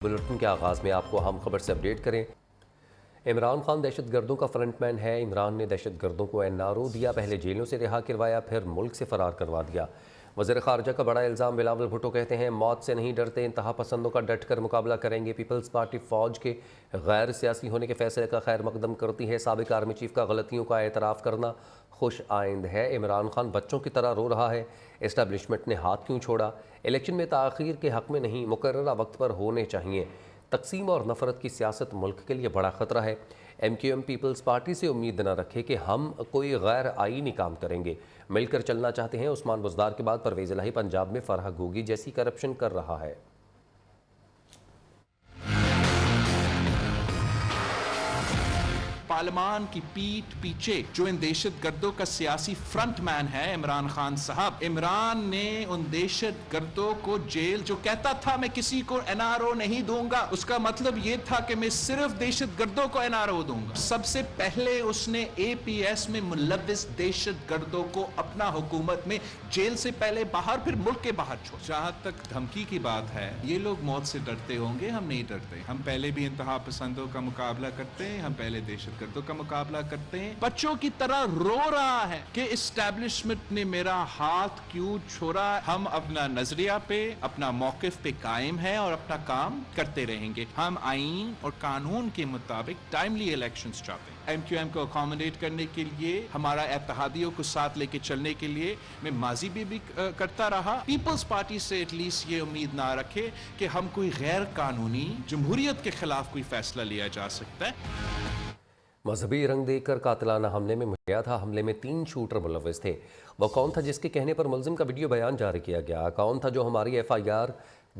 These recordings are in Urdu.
بلٹن کے آغاز میں آپ کو اہم خبر سے اپڈیٹ کریں۔ عمران خان دہشت گردوں کا فرنٹ مین ہے۔ عمران نے دہشت گردوں کو NRO دیا، پہلے جیلوں سے رہا کروایا، پھر ملک سے فرار کروا دیا۔ وزیر خارجہ کا بڑا الزام۔ بلاول بھٹو کہتے ہیں موت سے نہیں ڈرتے، انتہا پسندوں کا ڈٹ کر مقابلہ کریں گے۔ پیپلز پارٹی فوج کے غیر سیاسی ہونے کے فیصلے کا خیر مقدم کرتی ہے۔ سابق آرمی چیف کا غلطیوں کا اعتراف کرنا خوش آئند ہے۔ عمران خان بچوں کی طرح رو رہا ہے، اسٹیبلشمنٹ نے ہاتھ کیوں چھوڑا؟ الیکشن میں تاخیر کے حق میں نہیں، مقررہ وقت پر ہونے چاہیے۔ تقسیم اور نفرت کی سیاست ملک کے لیے بڑا خطرہ ہے۔ MQM پیپلز پارٹی سے امید نہ رکھے کہ ہم کوئی غیر آئینی کام کریں گے۔ مل کر چلنا چاہتے ہیں۔ عثمان بزدار کے بعد پرویز الہی پنجاب میں فرح گوگی جیسی کرپشن کر رہا ہے۔ پارلیمان کی پیٹھ پیچھے جو ان دہشت گردوں کا سیاسی فرنٹ مین ہے عمران خان صاحب، عمران نے ان دہشت گردوں کو جیل، جو کہتا تھا میں کسی کو NRO نہیں دوں گا، اس کا مطلب یہ تھا کہ میں صرف دہشت گردوں کو NRO دوں گا۔ سب سے پہلے اس نے APS میں ملوث دہشت گردوں کو اپنا حکومت میں جیل سے پہلے باہر، پھر ملک کے باہر چھوڑ۔ جہاں تک دھمکی کی بات ہے، یہ لوگ موت سے ڈرتے ہوں گے، ہم نہیں ڈرتے۔ ہم پہلے بھی انتہا پسندوں کا مقابلہ کرتے ہیں، ہم پہلے دہشت گردوں کا مقابلہ کرتے ہیں۔ بچوں کی طرح رو رہا ہے کہ اسٹیبلشمنٹ نے میرا ہاتھ کیوں چھوڑا۔ ہم اپنا نظریہ پہ، اپنا موقف پہ قائم ہیں اور اپنا کام کرتے رہیں گے۔ ہم آئین اور قانون کے مطابق ٹائملی الیکشنز چاہتے ہیں۔ MQM کو اکاموڈیٹ کرنے کے لیے، ہمارا اتحادیوں کو ساتھ لے کے چلنے کے لیے میں ماضی بھی کرتا رہا۔ پیپلز پارٹی سے ایٹ لیسٹ یہ امید نہ رکھے کہ ہم کوئی غیر قانونی جمہوریت کے خلاف کوئی فیصلہ لیا جا سکتا ہے۔ مذہبی رنگ دے کر قاتلانہ حملے میں گیا تھا۔ حملے میں 3 شوٹر ملوث تھے۔ وہ کون تھا جس کے کہنے پر ملزم کا ویڈیو بیان جاری کیا گیا؟ کون تھا جو ہماری FIR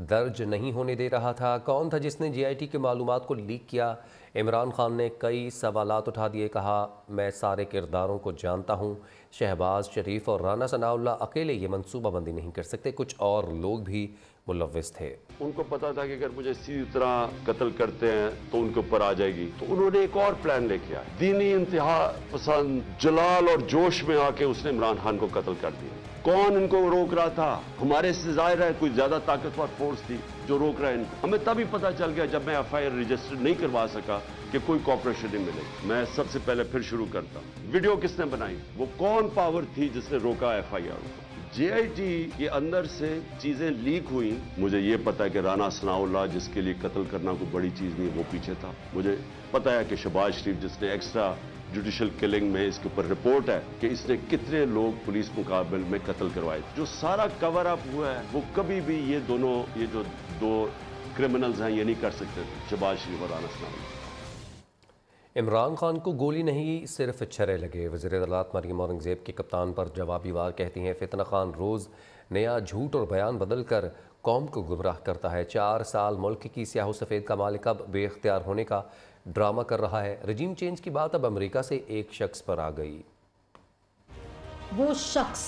درج نہیں ہونے دے رہا تھا؟ کون تھا جس نے GIT کے معلومات کو لیک کیا؟ عمران خان نے کئی سوالات اٹھا دیے، کہا میں سارے کرداروں کو جانتا ہوں۔ شہباز شریف اور رانا ثناء اللہ اکیلے یہ منصوبہ بندی نہیں کر سکتے، کچھ اور لوگ بھی ملوث تھے۔ ان کو پتا تھا کہ اگر مجھے اسی طرح قتل کرتے ہیں تو ان کے اوپر آ جائے گی، تو انہوں نے ایک اور پلان لے کے آئے۔ دینی انتہا پسند جلال اور جوش میں آ کے اس نے عمران خان کو قتل کر دیا۔ کون ان کو روک رہا تھا؟ ہمارے سے ظاہر ہے کوئی زیادہ طاقتور فورس تھی جو روک رہا ہے ان کو۔ ہمیں تبھی پتا چل گیا جب میں FIR رجسٹر نہیں کروا سکا کہ کوئی کوپریشن نہیں ملے۔ میں سب سے پہلے پھر شروع کرتا ہوں، ویڈیو کس نے بنائی؟ وہ کون پاور تھی جس نے روکا FIR کو؟ GIT کے اندر سے چیزیں لیک ہوئی۔ مجھے یہ پتا ہے کہ رانا ثناء اللہ جس کے لیے قتل کرنا کوئی بڑی چیز نہیں، وہ پیچھے تھا۔ مجھے پتا ہے کہ شہباز شریف جس نے ایکسٹرا جوڈیشل کلنگ میں، اس کے اوپر رپورٹ ہے کہ اس نے کتنے لوگ پولیس مقابل میں قتل کروائے۔ جو سارا کور اپ ہوا ہے وہ کبھی بھی یہ جو دو کرمنلز ہیں یہ نہیں کر سکتے تھے، شہباز شریف اور رانا ثناء اللہ۔ عمران خان کو گولی نہیں، صرف چھرے لگے۔ وزیر اطلاعات مریم اورنگزیب کے کپتان پر جوابی وار کہتی ہیں فتنہ خان روز نیا جھوٹ اور بیان بدل کر قوم کو گمراہ کرتا ہے۔ 4 سال ملک کی سیاہ و سفید کا مالک اب بے اختیار ہونے کا ڈرامہ کر رہا ہے۔ رجیم چینج کی بات اب امریکہ سے ایک شخص پر آ گئی۔ وہ شخص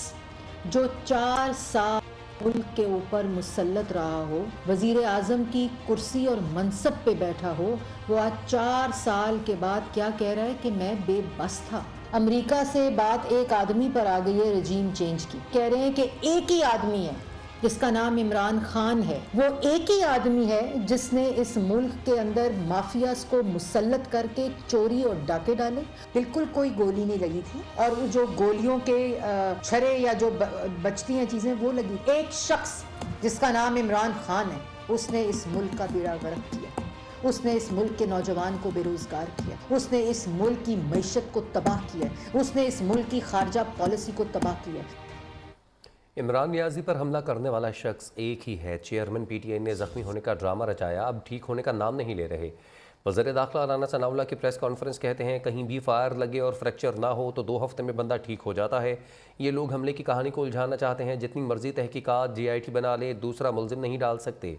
جو 4 سال ملک کے اوپر مسلط رہا ہو، وزیر اعظم کی کرسی اور منصب پہ بیٹھا ہو، وہ آج 4 سال کے بعد کیا کہہ رہا ہے کہ میں بے بس تھا۔ امریکہ سے بات ایک آدمی پر آ گئی ہے رجیم چینج کی۔ کہہ رہے ہیں کہ ایک ہی آدمی ہے جس کا نام عمران خان ہے۔ وہ ایک ہی آدمی ہے جس نے اس ملک کے اندر مافیاز کو مسلط کر کے چوری اور ڈاکے ڈالے۔ بالکل کوئی گولی نہیں لگی تھی، اور وہ جو گولیوں کے چھرے یا جو بچتی ہیں چیزیں وہ لگی۔ ایک شخص جس کا نام عمران خان ہے، اس نے اس ملک کا بیڑا غرق کیا۔ اس نے اس ملک کے نوجوان کو بے روزگار کیا۔ اس نے اس ملک کی معیشت کو تباہ کیا۔ اس نے اس ملک کی خارجہ پالیسی کو تباہ کیا۔ عمران نیازی پر حملہ کرنے والا شخص ایک ہی ہے۔ چیئرمین PTI نے زخمی ہونے کا ڈرامہ رچایا، اب ٹھیک ہونے کا نام نہیں لے رہے۔ وزیر داخلہ رانا ثناء اللہ کی پریس کانفرنس کہتے ہیں کہیں بھی فائر لگے اور فریکچر نہ ہو تو 2 ہفتے میں بندہ ٹھیک ہو جاتا ہے۔ یہ لوگ حملے کی کہانی کو الجھانا چاہتے ہیں، جتنی مرضی تحقیقات GIT بنا لے، دوسرا ملزم نہیں ڈال سکتے۔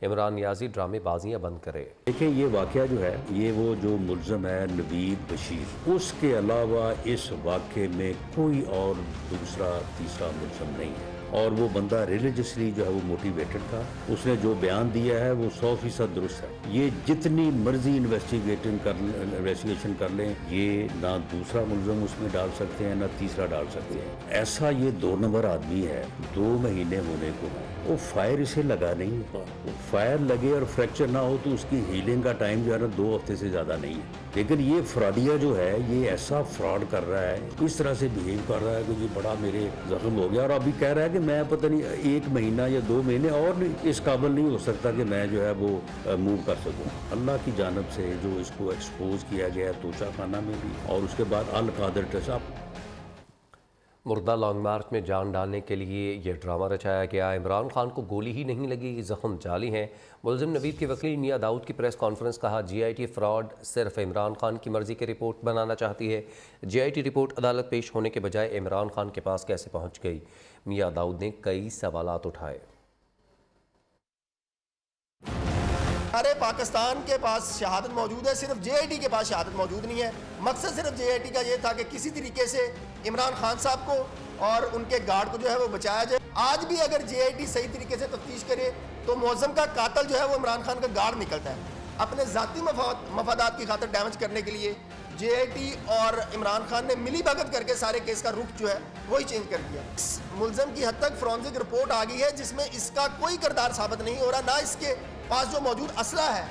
عمران نیازی ڈرامے بازیاں بند کرے۔ دیکھیں یہ واقعہ جو ہے، یہ وہ جو ملزم ہے نوید بشیر، اس کے علاوہ اس واقعے میں کوئی اور دوسرا تیسرا ملزم نہیں ہے، اور وہ بندہ ریلیجسلی جو ہے وہ موٹیویٹڈ تھا۔ اس نے جو بیان دیا ہے وہ 100% درست ہے۔ یہ جتنی مرضی انویسٹیگیشن کر لیں، یہ نہ دوسرا ملزم اس میں ڈال سکتے ہیں نہ تیسرا ڈال سکتے ہیں۔ ایسا یہ 2 نمبر آدمی ہے، 2 مہینے ہونے کو ہے۔ وہ فائر اسے لگا نہیں ہوتا. فائر لگے اور فریکچر نہ ہو تو اس کی ہیلنگ کا ٹائم جو ہے نا 2 ہفتے سے زیادہ نہیں ہے. لیکن یہ فراڈیا جو ہے یہ ایسا فراڈ کر رہا ہے, اس طرح سے بہیو کر رہا ہے کہ یہ بڑا میرے زخم ہو گیا, اور ابھی کہہ رہا ہے کہ میں پتہ نہیں 1 مہینہ یا 2 مہینے اور اس قابل نہیں ہو سکتا کہ میں جو ہے وہ موو کر سکوں. اللہ کی جانب سے جو اس کو ایکسپوز کیا گیا توشہ خانہ میں بھی, اور اس کے بعد القادر ٹسا. مردہ لانگ مارچ میں جان ڈالنے کے لیے یہ ڈرامہ رچایا گیا. عمران خان کو گولی ہی نہیں لگی, زخم جعلی ہیں. ملزم نوید کے وکیل میاں داؤد کی پریس کانفرنس. کہا جی آئی ٹی فراڈ صرف عمران خان کی مرضی کے رپورٹ بنانا چاہتی ہے. جی آئی ٹی رپورٹ عدالت پیش ہونے کے بجائے عمران خان کے پاس کیسے پہنچ گئی؟ میاں داؤد نے کئی سوالات اٹھائے. سارے پاکستان کے پاس شہادت موجود ہے, صرف جے آئی ٹی کے پاس شہادت موجود نہیں ہے. مقصد صرف جے آئی ٹی کا یہ تھا کہ کسی طریقے سے عمران خان صاحب کو اور ان کے گارڈ کو جو ہے وہ بچایا جائے. آج بھی اگر جے آئی ٹی صحیح طریقے سے تفتیش کرے تو معظم کا قاتل جو ہے وہ عمران خان کا گارڈ نکلتا ہے. اپنے ذاتی مفادات کی خاطر ڈیمیج کرنے کے لیے جے آئی ٹی اور عمران خان نے ملی بھگت کر کے سارے کیس کا رخ جو ہے وہی چینج کر دیا. اس ملزم کی حد تک فرانزک رپورٹ آ گئی ہے جس میں اس کا کوئی کردار ثابت نہیں ہو رہا, نہ اس کے پاس جو موجود اسلحہ ہے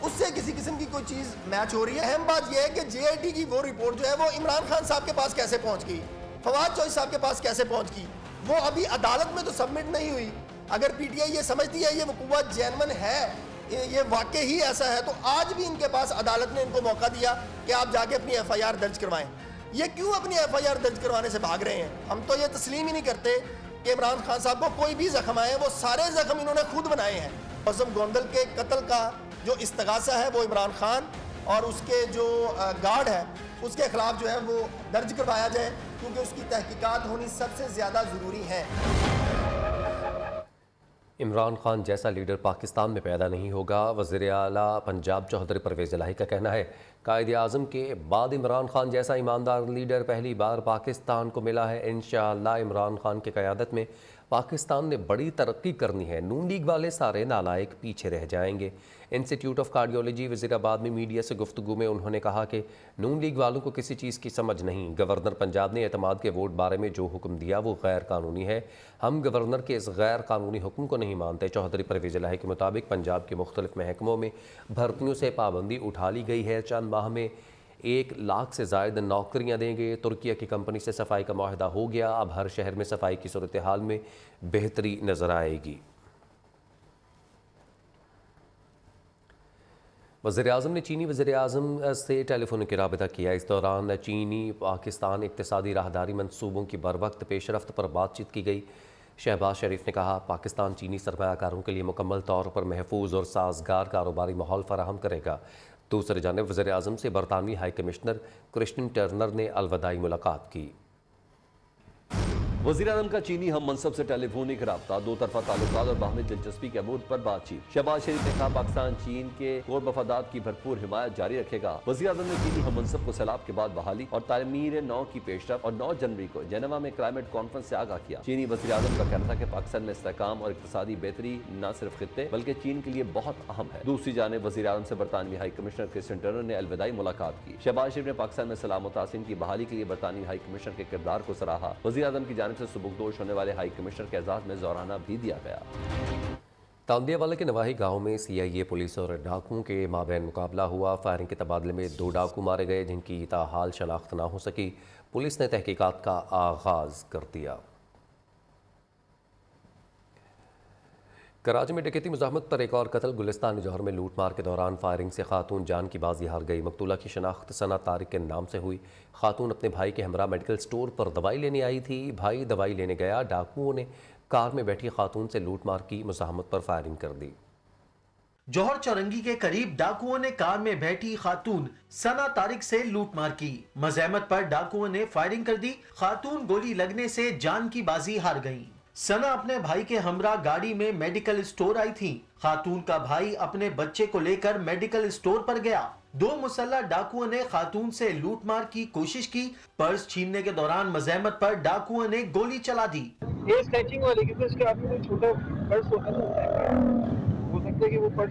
اس سے کسی قسم کی کوئی چیز میچ ہو رہی ہے. اہم بات یہ ہے کہ جے آئی ٹی کی وہ رپورٹ جو ہے وہ عمران خان صاحب کے پاس کیسے پہنچ گئی, فواد چوہدری صاحب کے پاس کیسے پہنچ گئی, وہ ابھی عدالت میں تو سبمٹ نہیں ہوئی. اگر پی ٹی آئی یہ سمجھتی ہے یہ وقوع جینون ہے, یہ واقع ہی ایسا ہے, تو آج بھی ان کے پاس عدالت نے ان کو موقع دیا کہ آپ جا کے اپنی ایف آئی آر درج کروائیں. یہ کیوں اپنی ایف آئی آر درج کروانے سے بھاگ رہے ہیں؟ ہم تو یہ تسلیم ہی نہیں کرتے کہ عمران خان صاحب کو کوئی بھی زخم آئے. وہ سارے زخم انہوں نے خود بنائے ہیں. معظم گوندل کے قتل کا جو استغاثہ ہے وہ عمران خان اور اس کے جو گارڈ ہے اس کے خلاف جو ہے وہ درج کروایا جائے, کیونکہ اس کی تحقیقات ہونی سب سے زیادہ ضروری ہے. عمران خان جیسا لیڈر پاکستان میں پیدا نہیں ہوگا. وزیر اعلیٰ پنجاب چوہدری پرویز الہی کا کہنا ہے قائد اعظم کے بعد عمران خان جیسا ایماندار لیڈر پہلی بار پاکستان کو ملا ہے. انشاءاللہ عمران خان کی قیادت میں پاکستان نے بڑی ترقی کرنی ہے. نون لیگ والے سارے نالائق پیچھے رہ جائیں گے. انسٹیٹیوٹ آف کارڈیولوجی وزیر آباد میں میڈیا سے گفتگو میں انہوں نے کہا کہ نون لیگ والوں کو کسی چیز کی سمجھ نہیں. گورنر پنجاب نے اعتماد کے ووٹ بارے میں جو حکم دیا وہ غیر قانونی ہے. ہم گورنر کے اس غیر قانونی حکم کو نہیں مانتے. چوہدری پرویز الہی کے مطابق پنجاب کے مختلف محکموں میں بھرتیوں سے پابندی اٹھا لی گئی ہے. چند ماہ میں 1 لاکھ سے زائد نوکریاں دیں گے. ترکیہ کی کمپنی سے صفائی کا معاہدہ ہو گیا. اب ہر شہر میں صفائی کی صورتحال میں بہتری نظر آئے گی. وزیراعظم نے چینی وزیر اعظم سے ٹیلی فونک رابطہ کیا. اس دوران چینی پاکستان اقتصادی راہداری منصوبوں کی بروقت پیش رفت پر بات چیت کی گئی. شہباز شریف نے کہا پاکستان چینی سرمایہ کاروں کے لیے مکمل طور پر محفوظ اور سازگار کاروباری ماحول فراہم کرے گا. دوسری جانب وزیر اعظم سے برطانوی ہائی کمشنر کرسٹن ٹرنر نے الوداعی ملاقات کی. وزیر اعظم کا چینی ہم منصب سے ٹیلی فونک رابطہ, 2 طرفہ تعلقات اور باہمی دلچسپی کے امور پر بات چیت. شہباز شریف نے کہا پاکستان چین کے کور مفادات کی بھرپور حمایت جاری رکھے گا. وزیر اعظم نے چینی ہم منصب کو سیلاب کے بعد بحالی اور تعمیر نو کی پیش رفت اور 9 جنوری کو جنیوا میں کلائمیٹ کانفرنس سے آگاہ کیا. چینی وزیر اعظم کا کہنا تھا کہ پاکستان میں استحکام اور اقتصادی بہتری نہ صرف خطے بلکہ چین کے لیے بہت اہم ہے. دوسری جانب وزیر اعظم سے برطانوی ہائی کمشنر کرسٹن ٹرنر نے الوداعی ملاقات کی. شہباز شریف نے پاکستان میں سلام و تعظیم کی بحالی کے لیے برطانوی ہائی کمشنر کے کردار کو سراہا. وزیر اعظم کی جانب سے سبکدوش والے ہائی کمشنر کے اعزاز میں زورانہ بھی دیا گیا. تاندیا والے کے نواحی گاؤں میں سی آئی اے پولیس اور ڈاکوؤں کے مابین مقابلہ ہوا. فائرنگ کے تبادلے میں 2 ڈاکو مارے گئے جن کی تاحال شناخت نہ ہو سکی. پولیس نے تحقیقات کا آغاز کر دیا. کراچی میں ڈکیتی مزاحمت پر ایک اور قتل. گلستان جوہر میں لوٹ مار کے دوران فائرنگ سے خاتون جان کی بازی ہار گئی. مقتولہ کی شناخت ثنا طارق کے نام سے ہوئی. خاتون اپنے بھائی کے ہمراہ میڈیکل سٹور پر دوائی لینے آئی تھی. بھائی دوائی لینے گیا. ڈاکوؤں نے کار میں بیٹھی خاتون سے لوٹ مار کی. مزاحمت پر فائرنگ کر دی. جوہر چورنگی کے قریب ڈاکوؤں نے کار میں بیٹھی خاتون ثنا طارق سے لوٹ مار کی. مزاحمت پر ڈاکوؤں نے فائرنگ کر دی. خاتون گولی لگنے سے جان کی بازی ہار گئیں. ثنا اپنے بھائی کے ہمراہ گاڑی میں میڈیکل سٹور آئی تھی. خاتون کا بھائی اپنے بچے کو لے کر میڈیکل سٹور پر گیا. 2 مسلح ڈاکوؤں نے خاتون سے لوٹ مار کی کوشش کی. پرس چھیننے کے دوران مزاحمت پر ڈاکوؤں نے گولی چلا دی. یہ سکیچنگ والے کیونکہ اس کے ہاتھ میں کوئی چھوٹا پرس ہوتا ہے, ہو سکتا ہے کہ وہ پرس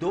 2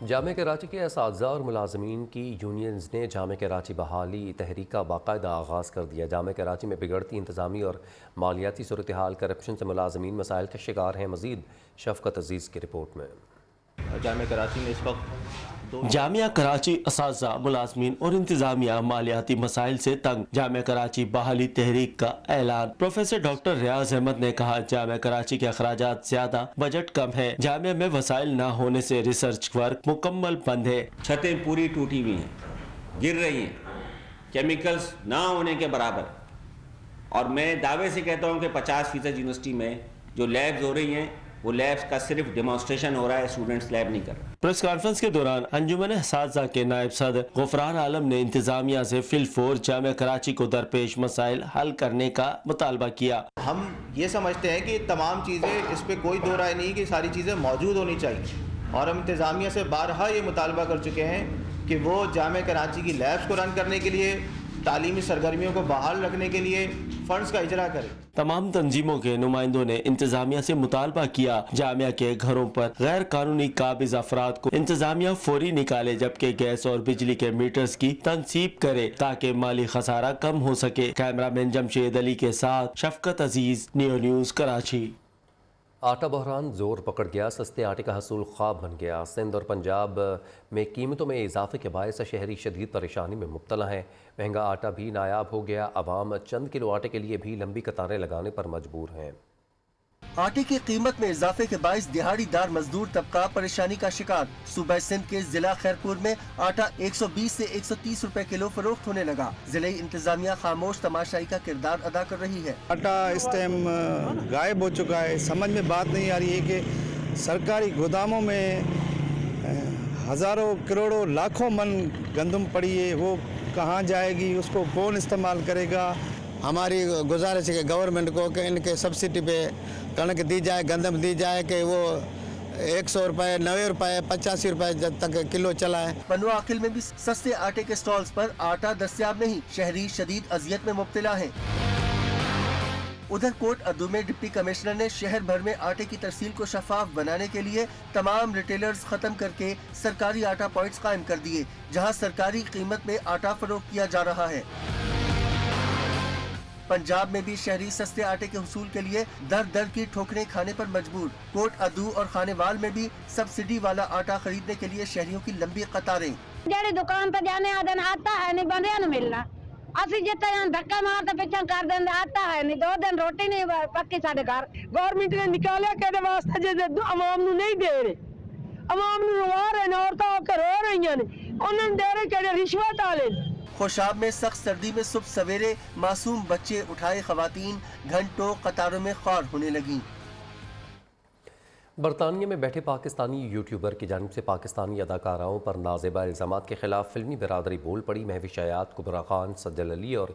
جامعہ کراچی کے اساتذہ اور ملازمین کی یونینز نے جامعہ کراچی بحالی تحریک کا باقاعدہ آغاز کر دیا۔ جامعہ کراچی میں بگڑتی انتظامی اور مالیاتی صورتحال، کرپشن سے ملازمین مسائل کا شکار ہیں۔ مزید شفقت عزیز کی رپورٹ میں۔ جامعہ کراچی میں اس وقت جامعہ کراچی اساتذہ، ملازمین اور انتظامیہ مالیاتی مسائل سے تنگ۔ جامعہ کراچی بحالی تحریک کا اعلان۔ پروفیسر ڈاکٹر ریاض احمد نے کہا جامعہ کراچی کے اخراجات زیادہ، بجٹ کم ہے۔ جامعہ میں وسائل نہ ہونے سے ریسرچ ورک مکمل بند ہے۔ چھتیں پوری ٹوٹی ہوئی ہیں، گر رہی ہیں، کیمیکلز نہ ہونے کے برابر۔ اور میں دعوے سے کہتا ہوں کہ 50% یونیورسٹی میں جو لیبز ہو رہی ہیں وہ لیبز کا صرف ڈیمانسٹریشن ہو رہا ہے، اسٹوڈنٹس لیب نہیں کر رہے۔ پریس کانفرنس کے دوران انجمن اساتذہ کے نائب صدر غفران عالم نے انتظامیہ سے فی الفور جامعہ کراچی کو درپیش مسائل حل کرنے کا مطالبہ کیا۔ ہم یہ سمجھتے ہیں کہ تمام چیزیں، اس پہ کوئی دو رائے نہیں کہ ساری چیزیں موجود ہونی چاہیے، اور ہم انتظامیہ سے بارہا یہ مطالبہ کر چکے ہیں کہ وہ جامعہ کراچی کی لیبز کو رن کرنے کے لیے، تعلیمی سرگرمیوں کو بحال رکھنے کے لیے فنڈز کا اجرا کرے۔ تمام تنظیموں کے نمائندوں نے انتظامیہ سے مطالبہ کیا جامعہ کے گھروں پر غیر قانونی قابض افراد کو انتظامیہ فوری نکالے، جبکہ گیس اور بجلی کے میٹرز کی تنصیب کرے تاکہ مالی خسارہ کم ہو سکے۔ کیمرہ مین جمشید علی کے ساتھ شفقت عزیز، نیو نیوز کراچی۔ آٹا بحران زور پکڑ گیا، سستے آٹے کا حصول خواب بن گیا۔ سندھ اور پنجاب میں قیمتوں میں اضافے کے باعث شہری شدید پریشانی میں مبتلا ہیں۔ مہنگا آٹا بھی نایاب ہو گیا، عوام چند کلو آٹے کے لیے بھی لمبی قطاریں لگانے پر مجبور ہیں۔ آٹے کی قیمت میں اضافے کے باعث دہاڑی دار مزدور طبقہ پریشانی کا شکار۔ صوبہ سندھ کے ضلع خیرپور میں آٹا 120 سے 130 روپے کلو فروخت ہونے لگا۔ ضلعی انتظامیہ خاموش تماشائی کا کردار ادا کر رہی ہے۔ آٹا اس ٹائم غائب ہو چکا ہے، سمجھ میں بات نہیں آ رہی ہے کہ سرکاری گوداموں میں ہزاروں کروڑوں لاکھوں من گندم پڑی ہے، وہ کہاں جائے گی، اس کو کون استعمال کرے گا۔ ہماری گزارش ہے کہ گورنمنٹ کو کہ ان کے سبسڈی پہ کنک دی جائے، گندم دی جائے کہ وہ 100 روپے، 90 روپے، 85 روپے جب تک کلو چلا ہے۔ بنو عاقل میں بھی سستے آٹے کے سٹالز پر آٹا دستیاب نہیں، شہری شدید اذیت میں مبتلا ہیں۔ ادھر کوٹ ادو میں ڈپٹی کمشنر نے شہر بھر میں آٹے کی ترسیل کو شفاف بنانے کے لیے تمام ریٹیلرز ختم کر کے سرکاری آٹا پوائنٹس قائم کر دیے، جہاں سرکاری قیمت میں آٹا فروخت کیا جا رہا ہے۔ پنجاب میں بھی شہری سستے آٹے کے حصول کے لیے در در کی ٹھوکریں کھانے پر مجبور۔ کوٹ ادو اور خانے وال میں بھی سبسڈی والا آٹا خریدنے کے لیے شہریوں کی لمبی قطاریں۔ جڑے دکان پہ جانے آدھن آتا ہے نہیں بندے نہ ملنا، اسی جتنے یہاں دھکا مارتے پیچھے کر دیں آتا ہے نہیں، 2 دن روٹی نہیں پکی سارے گھر۔ گورنمنٹ نے نکالیا کہ واسطے جے عوام نو نہیں دے رہے، عوام نو روا رہے ہیں، عورتاں ہو کے رو رہی ہیں، انہوں نے دے رہے کہ رشوت والے۔ خوشاب میں سخت سردی میں صبح سویرے معصوم بچے اٹھائے خواتین گھنٹوں قطاروں میں خوار ہونے لگیں۔ برطانیہ میں بیٹھے پاکستانی یوٹیوبر کی جانب سے پاکستانی اداکاراؤں پر نازیبہ الزامات کے خلاف فلمی برادری بول پڑی۔ مہوش حیات، کبرا خان، سجل علی اور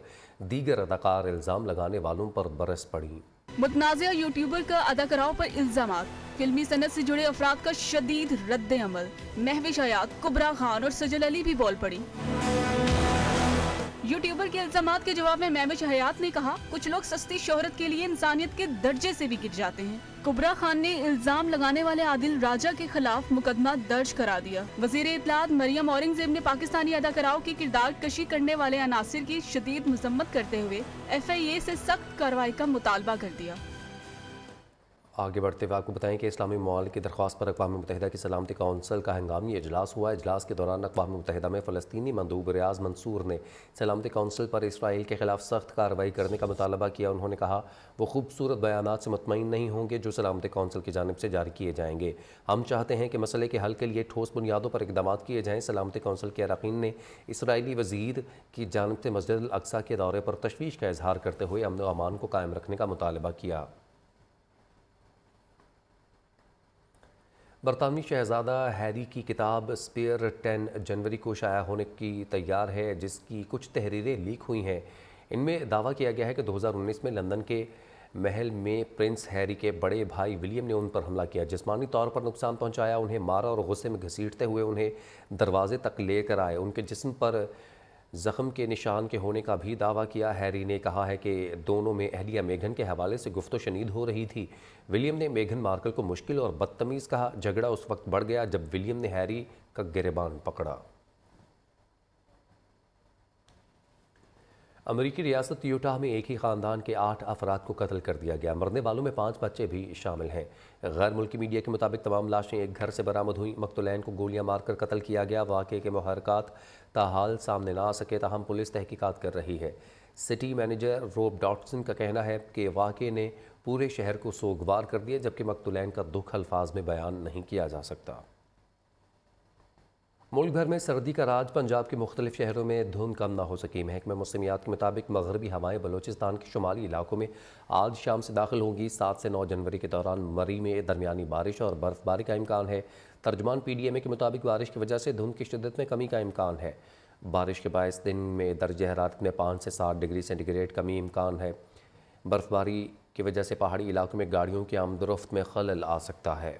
دیگر اداکار الزام لگانے والوں پر برس پڑی۔ متنازعہ یوٹیوبر کا اداکاروں پر الزامات، فلمی صنعت سے جڑے افراد کا شدید رد عمل۔ مہوش حیات، کبرا خان اور سجل علی بھی بول پڑی۔ یوٹیوبر کے الزامات کے جواب میں مہوش حیات نے کہا کچھ لوگ سستی شہرت کے لیے انسانیت کے درجے سے بھی گر جاتے ہیں۔ کبرا خان نے الزام لگانے والے عادل راجہ کے خلاف مقدمہ درج کرا دیا۔ وزیر اطلاعات مریم اورنگزیب نے پاکستانی اداکاراؤں کی کردار کشی کرنے والے عناصر کی شدید مذمت کرتے ہوئے FIA سے سخت کارروائی کا مطالبہ کر دیا۔ آگے بڑھتے ہوئے آپ کو بتائیں کہ اسلامی ممالک کی درخواست پر اقوام متحدہ کی سلامتی کونسل کا ہنگامی اجلاس ہوا۔ اجلاس کے دوران اقوام متحدہ میں فلسطینی مندوب ریاض منصور نے سلامتی کونسل پر اسرائیل کے خلاف سخت کارروائی کرنے کا مطالبہ کیا۔ انہوں نے کہا وہ خوبصورت بیانات سے مطمئن نہیں ہوں گے جو سلامتی کونسل کی جانب سے جاری کیے جائیں گے۔ ہم چاہتے ہیں کہ مسئلے کے حل کے لیے ٹھوس بنیادوں پر اقدامات کیے جائیں۔ سلامتی کونسل کے اراکین نے اسرائیلی وزیر کی جانب سے مسجد الاقصیٰ کے دورے پر تشویش کا اظہار کرتے ہوئے امن و امان کو قائم رکھنے کا مطالبہ کیا۔ برطانوی شہزادہ ہیری کی کتاب اسپیئر 10 جنوری کو شائع ہونے کی تیار ہے، جس کی کچھ تحریریں لیک ہوئی ہیں۔ ان میں دعویٰ کیا گیا ہے کہ 2019 میں لندن کے محل میں پرنس ہیری کے بڑے بھائی ولیم نے ان پر حملہ کیا، جسمانی طور پر نقصان پہنچایا، انہیں مارا اور غصے میں گھسیٹتے ہوئے انہیں دروازے تک لے کر آئے، ان کے جسم پر زخم کے نشان کے ہونے کا بھی دعویٰ کیا۔ ہیری نے کہا ہے کہ دونوں میں اہلیہ میگھن کے حوالے سے گفت و شنید ہو رہی تھی۔ ولیم نے میگھن مارکل کو مشکل اور بدتمیز کہا۔ جھگڑا اس وقت بڑھ گیا جب ولیم نے ہیری کا گریبان پکڑا۔ امریکی ریاست یوٹاہ میں ایک ہی خاندان کے 8 افراد کو قتل کر دیا گیا۔ مرنے والوں میں 5 بچے بھی شامل ہیں۔ غیر ملکی میڈیا کے مطابق تمام لاشیں ایک گھر سے برآمد ہوئیں۔ مقتولین کو گولیاں مار کر قتل کیا گیا۔ واقعے کے محرکات تاحال سامنے نہ آ سکے، تاہم پولیس تحقیقات کر رہی ہے۔ سٹی مینیجر روب ڈاٹسن کا کہنا ہے کہ واقعے نے پورے شہر کو سوگوار کر دیا، جبکہ مقتولین کا دکھ الفاظ میں بیان نہیں کیا جا سکتا۔ ملک بھر میں سردی کا راج، پنجاب کے مختلف شہروں میں دھند کم نہ ہو سکی۔ محکمہ موسمیات کے مطابق مغربی ہوائیں بلوچستان کے شمالی علاقوں میں آج شام سے داخل ہوں گی۔ 7 سے 9 جنوری کے دوران مری میں درمیانی بارش اور برف باری کا امکان ہے۔ ترجمان پی ڈی ایم اے کے مطابق بارش کی وجہ سے دھند کی شدت میں کمی کا امکان ہے۔ بارش کے باعث دن میں درجہ حرارت میں 5 سے 7 ڈگری سینٹی گریڈ کمی امکان ہے۔ برف باری کی وجہ سے پہاڑی علاقوں میں گاڑیوں کی آمد و رفت میں خلل آ سکتا ہے۔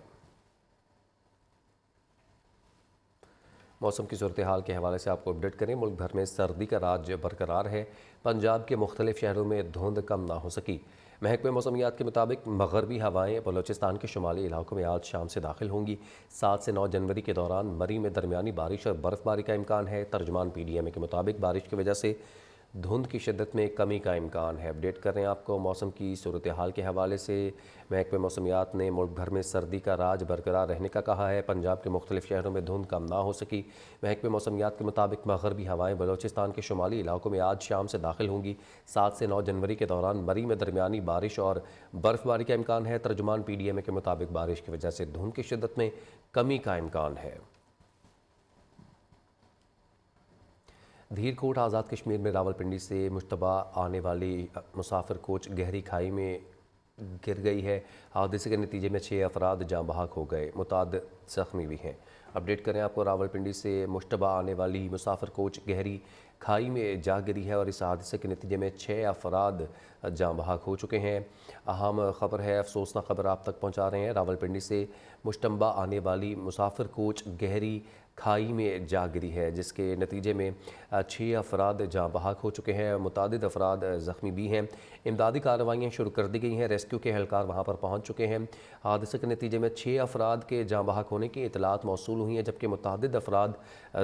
موسم کی صورتحال کے حوالے سے آپ کو اپڈیٹ کریں۔ ملک بھر میں سردی کا راج برقرار ہے۔ پنجاب کے مختلف شہروں میں دھند کم نہ ہو سکی۔ محکمہ موسمیات کے مطابق مغربی ہوائیں بلوچستان کے شمالی علاقوں میں آج شام سے داخل ہوں گی۔ 7 سے 9 جنوری کے دوران مری میں درمیانی بارش اور برف باری کا امکان ہے۔ ترجمان پی ڈی ایم اے کے مطابق بارش کی وجہ سے دھند کی شدت میں کمی کا امکان ہے۔ اپڈیٹ کر رہے ہیں آپ کو موسم کی صورتحال کے حوالے سے۔ محکمہ موسمیات نے ملک بھر میں سردی کا راج برقرار رہنے کا کہا ہے۔ پنجاب کے مختلف شہروں میں دھند کم نہ ہو سکی۔ محکمہ موسمیات کے مطابق مغربی ہوائیں بلوچستان کے شمالی علاقوں میں آج شام سے داخل ہوں گی۔ 7 سے 9 جنوری کے دوران مری میں درمیانی بارش اور برف باری کا امکان ہے۔ ترجمان پی ڈی ایم اے کے مطابق بارش کی وجہ سے دھند کی شدت میں کمی کا امکان ہے۔ دھیر کوٹ آزاد کشمیر میں راولپنڈی سے مشتبہ آنے والی مسافر کوچ گہری کھائی میں گر گئی ہے۔ حادثے کے نتیجے میں 6 افراد جاں بحق ہو گئے، متعدد زخمی بھی ہیں۔ اپڈیٹ کریں آپ کو، راولپنڈی سے مشتبہ آنے والی مسافر کوچ گہری کھائی میں جا گری ہے اور اس حادثے کے نتیجے میں 6 افراد جاں بحق ہو چکے ہیں۔ اہم خبر ہے، افسوسناک خبر آپ تک پہنچا رہے ہیں۔ راولپنڈی سے مشتبہ آنے والی مسافر کوچ گہری کھائی میں جا گری ہے، جس کے نتیجے میں 6 افراد جاں بحق ہو چکے ہیں، متعدد افراد زخمی بھی ہیں۔ امدادی کارروائیاں شروع کر دی گئی ہیں، ریسکیو کے اہلکار وہاں پر پہنچ چکے ہیں۔ حادثے کے نتیجے میں 6 افراد کے جاں بحق ہونے کی اطلاعات موصول ہوئی ہیں، جبکہ متعدد افراد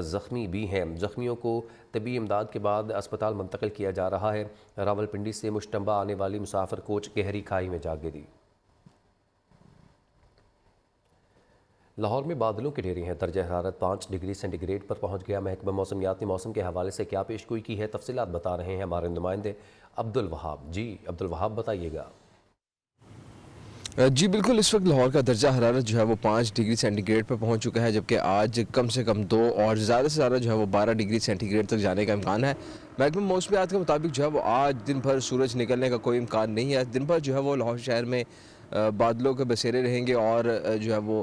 زخمی بھی ہیں۔ زخمیوں کو طبی امداد کے بعد اسپتال منتقل کیا جا رہا ہے۔ راولپنڈی سے مشتبہ آنے والی مسافر کوچ گہری کھائی میں جا گری۔ لاہور میں بادلوں کے ڈھیرے ہیں، درجہ حرارت 5 ڈگری سینٹی گریڈ پر پہنچ گیا۔ محکمہ موسمیات نے موسم کے حوالے سے کیا پیش گوئی کی ہے، تفصیلات بتا رہے ہیں ہمارے نمائندے عبدالوہاب۔ جی عبدالوہاب، بتائیے گا۔ جی بالکل، اس وقت لاہور کا درجہ حرارت جو ہے وہ 5 ڈگری سینٹی گریڈ پر پہنچ چکا ہے، جبکہ آج کم سے کم 2 اور زیادہ سے زیادہ جو ہے وہ 12 ڈگری سینٹی گریڈ تک جانے کا امکان ہے۔ محکمہ موسمیات کے مطابق جو ہے وہ آج دن بھر سورج نکلنے کا کوئی امکان نہیں ہے۔ دن بھر جو ہے وہ لاہور شہر میں بادلوں کے بسیرے رہیں گے اور جو ہے وہ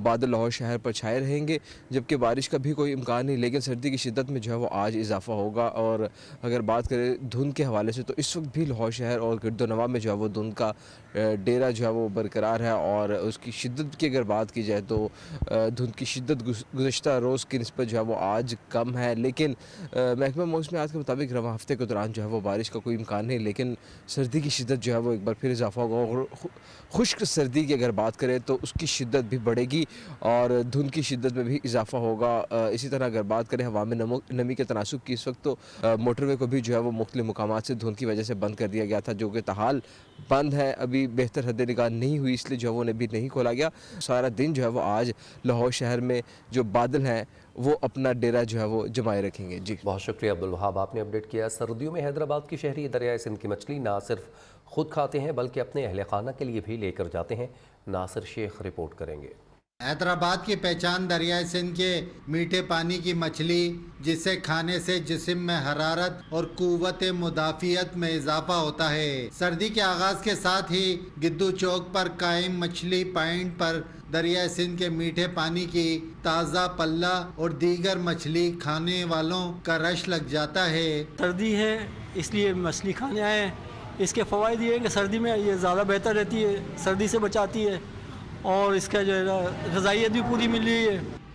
بادل لاہور شہر پر چھائے رہیں گے، جبکہ بارش کا بھی کوئی امکان نہیں، لیکن سردی کی شدت میں جو ہے وہ آج اضافہ ہوگا۔ اور اگر بات کریں دھند کے حوالے سے تو اس وقت بھی لاہور شہر اور گرد و نواح میں جو ہے وہ دھند کا ڈیرا جو ہے وہ برقرار ہے، اور اس کی شدت کی اگر بات کی جائے تو دھند کی شدت گزشتہ روز کی نسبت جو ہے وہ آج کم ہے، لیکن محکمہ موسمیات کے مطابق رواں ہفتے کے دوران جو ہے وہ بارش کا کوئی امکان نہیں، لیکن سردی کی شدت جو ہے وہ ایک بار پھر اضافہ ہوگا۔ اور خشک سردی کی اگر بات کریں تو اس کی شدت بھی بڑھے گی اور دھند کی شدت میں بھی اضافہ ہوگا۔ اسی طرح اگر بات کریں ہوا میں نمی کے تناسب کی، اس وقت تو موٹر وے کو بھی جو ہے وہ مختلف مقامات سے دھند کی وجہ سے بند کر دیا گیا تھا، جو کہ تاحال بند ہے، ابھی بہتر حد نگاہ نہیں ہوئی، اس لیے جو ہے وہ ابھی نہیں کھولا گیا۔ سارا دن جو ہے وہ آج لاہور شہر میں جو بادل ہیں وہ اپنا ڈیرا جو ہے وہ جمائے رکھیں گے۔ جی بہت شکریہ عبدالوہاب، آپ نے اپڈیٹ کیا۔ سردیوں میں حیدرآباد کی شہری دریائے سندھ کی مچھلی نہ صرف خود کھاتے ہیں بلکہ اپنے اہل خانہ کے لیے بھی لے کر جاتے ہیں۔ ناصر شیخ رپورٹ کریں گے۔ حیدرآباد کی پہچان دریائے سندھ کے میٹھے پانی کی مچھلی، جسے کھانے سے جسم میں حرارت اور قوت مدافعت میں اضافہ ہوتا ہے۔ سردی کے آغاز کے ساتھ ہی گدو چوک پر قائم مچھلی پوائنٹ پر دریائے سندھ کے میٹھے پانی کی تازہ پلہ اور دیگر مچھلی کھانے والوں کا رش لگ جاتا ہے۔ سردی ہے اس لیے مچھلی کھانے آئے ہیں۔ اس کے فوائد یہ ہیں کہ سردی میں یہ زیادہ بہتر رہتی ہے، سردی سے بچاتی ہے اور اس کا جو ہے غذائیت بھی پوری مل رہی ہے۔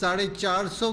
450